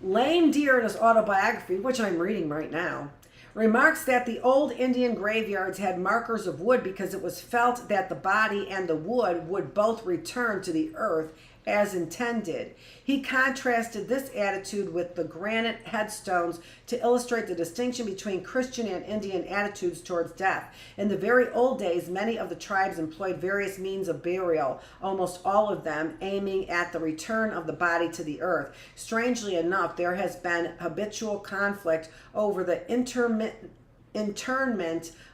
Speaker 1: Lame Deer, in his autobiography, which I'm reading right now, remarks that the old Indian graveyards had markers of wood because it was felt that the body and the wood would both return to the earth as intended. He contrasted this attitude with the granite headstones to illustrate the distinction between Christian and Indian attitudes towards death. In the very old days, many of the tribes employed various means of burial, almost all of them aiming at the return of the body to the earth. Strangely enough, there has been habitual conflict over the internment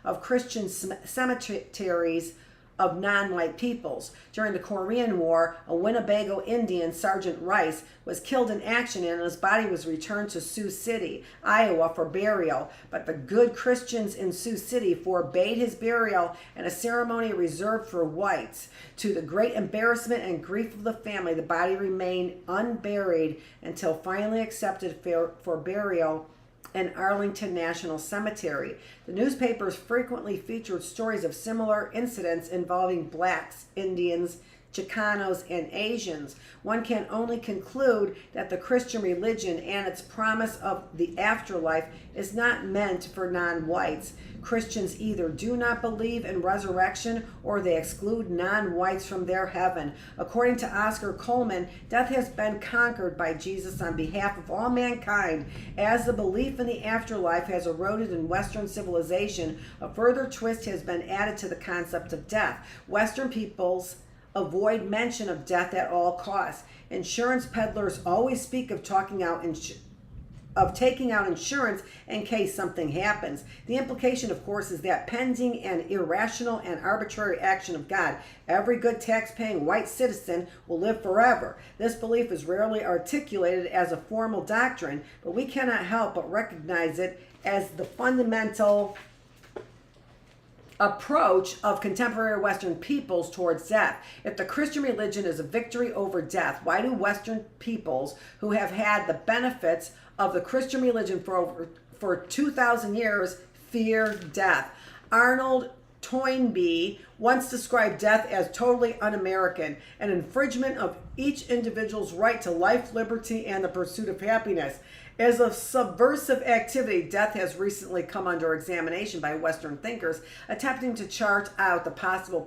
Speaker 1: of Christian cemeteries of non-white peoples. During the Korean War, a Winnebago Indian, Sergeant Rice, was killed in action and his body was returned to Sioux City, Iowa for burial. But the good Christians in Sioux City forbade his burial and a ceremony reserved for whites. To the great embarrassment and grief of the family, the body remained unburied until finally accepted for burial in Arlington National Cemetery. The newspapers frequently featured stories of similar incidents involving blacks, Indians, Chicanos, and Asians. One can only conclude that the Christian religion and its promise of the afterlife is not meant for non-whites. Christians either do not believe in resurrection or they exclude non-whites from their heaven. According to Oscar Coleman, death has been conquered by Jesus on behalf of all mankind. As the belief in the afterlife has eroded in Western civilization, a further twist has been added to the concept of death. Western peoples avoid mention of death at all costs. Insurance peddlers always speak of taking out insurance in case something happens. The implication, of course, is that pending an irrational and arbitrary action of God, every good tax-paying white citizen will live forever. This belief is rarely articulated as a formal doctrine, but we cannot help but recognize it as the fundamental approach of contemporary Western peoples towards death. If the Christian religion is a victory over death, why do Western peoples who have had the benefits of the Christian religion for 2,000 years fear death? Arnold Toynbee once described death as totally un-American, an infringement of each individual's right to life, liberty, and the pursuit of happiness. As a subversive activity, death has recently come under examination by Western thinkers attempting to chart out the possible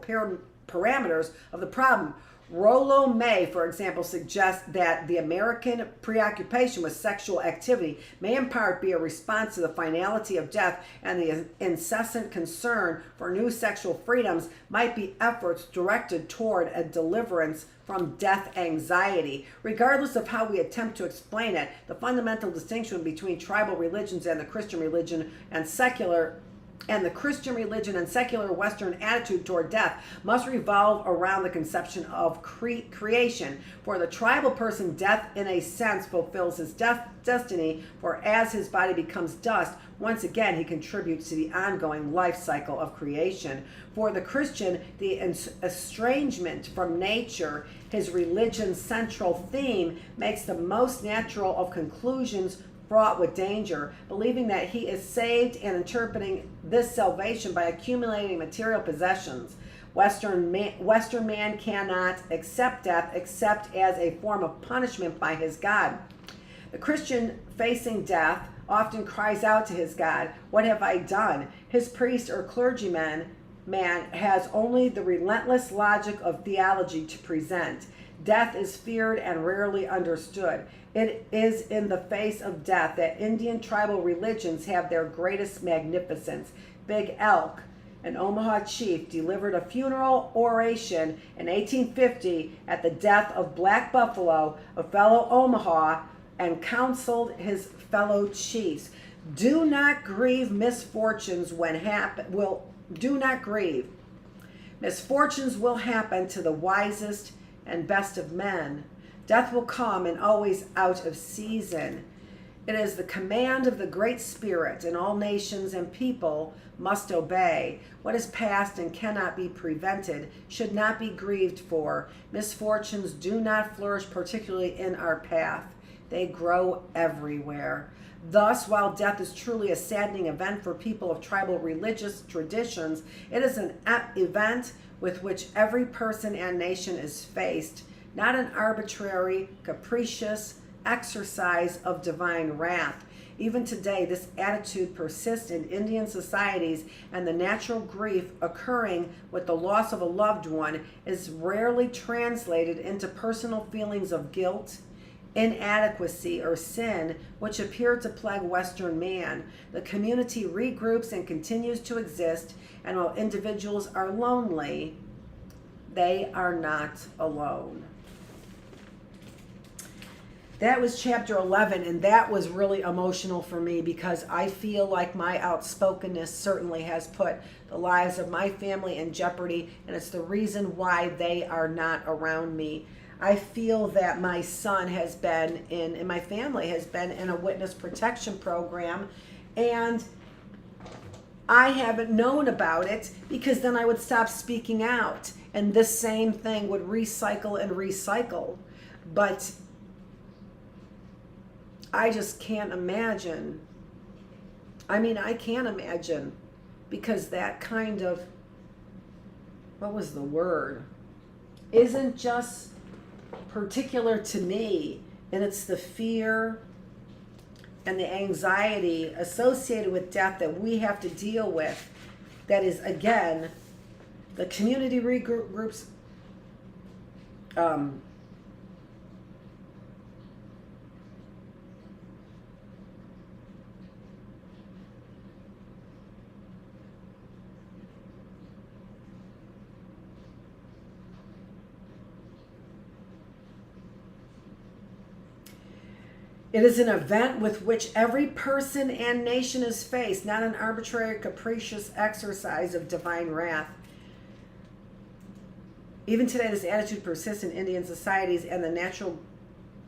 Speaker 1: parameters of the problem. Rollo May, for example, suggests that the American preoccupation with sexual activity may in part be a response to the finality of death, and the incessant concern for new sexual freedoms might be efforts directed toward a deliverance from death anxiety. Regardless of how we attempt to explain it, the fundamental distinction between tribal religions and the Christian religion and secular Western attitude toward death must revolve around the conception of creation. For the tribal person, death in a sense fulfills his destiny, for as his body becomes dust, once again he contributes to the ongoing life cycle of creation. For the Christian, the estrangement from nature, his religion's central theme, makes the most natural of conclusions fraught with danger, believing that he is saved and interpreting this salvation by accumulating material possessions. Western man cannot accept death except as a form of punishment by his God. The Christian facing death often cries out to his God, "What have I done?" His priest or clergyman has only the relentless logic of theology to present. Death is feared and rarely understood. It is in the face of death that Indian tribal religions have their greatest magnificence. Big Elk, an Omaha chief, delivered a funeral oration in 1850 at the death of Black Buffalo, a fellow Omaha, and counseled his fellow chiefs. Do not grieve misfortunes do not grieve. Misfortunes will happen to the wisest and best of men. Death will come and always out of season. It is the command of the Great Spirit, and all nations and people must obey. What is past and cannot be prevented should not be grieved for. Misfortunes do not flourish particularly in our path. They grow everywhere. Thus, while death is truly a saddening event for people of tribal religious traditions, it is an event with which every person and nation is faced, not an arbitrary, capricious exercise of divine wrath. Even today, this attitude persists in Indian societies, and the natural grief occurring with the loss of a loved one is rarely translated into personal feelings of guilt, inadequacy, or sin, which appear to plague Western man. The community regroups and continues to exist, and while individuals are lonely, they are not alone. That was chapter 11, and that was really emotional for me because I feel like my outspokenness certainly has put the lives of my family in jeopardy, and it's the reason why they are not around me. I feel that my son has been and my family has been in a witness protection program, and I haven't known about it because then I would stop speaking out, and this same thing would recycle and recycle. But I just can't imagine. I mean, I can't imagine, because that kind of, what was the word? Isn't just particular to me, and it's the fear and the anxiety associated with death that we have to deal with. That is, again, the community regroups, it is an event with which every person and nation is faced, not an arbitrary, capricious exercise of divine wrath. Even today, this attitude persists in Indian societies, and the natural...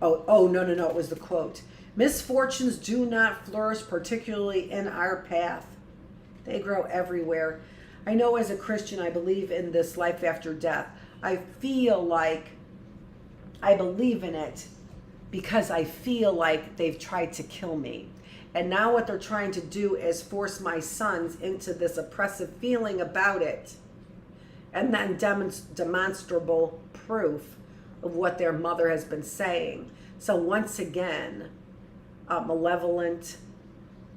Speaker 1: No, it was the quote. Misfortunes do not flourish particularly in our path. They grow everywhere. I know as a Christian, I believe in this life after death. I feel like I believe in it, because I feel like they've tried to kill me. And now what they're trying to do is force my sons into this oppressive feeling about it, and then demonstrable proof of what their mother has been saying. So once again, malevolent,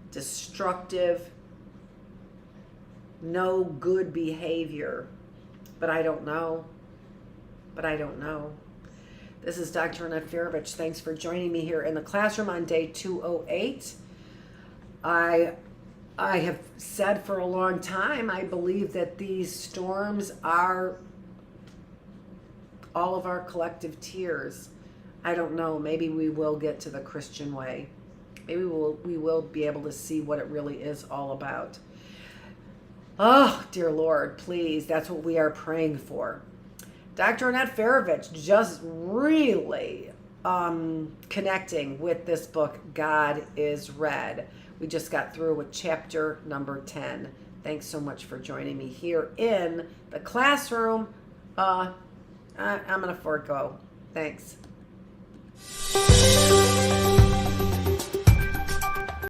Speaker 1: destructive, no good behavior. But I don't know. This is Dr. Annette Feravich. Thanks for joining me here in the classroom on day 208. I have said for a long time, I believe that these storms are all of our collective tears. I don't know. Maybe we will get to the Christian way. Maybe we will be able to see what it really is all about. Oh, dear Lord, please. That's what we are praying for. Dr. Annette Feravich, just really connecting with this book, God is Red. We just got through with chapter number 10. Thanks so much for joining me here in the classroom. I'm going to forego. Thanks.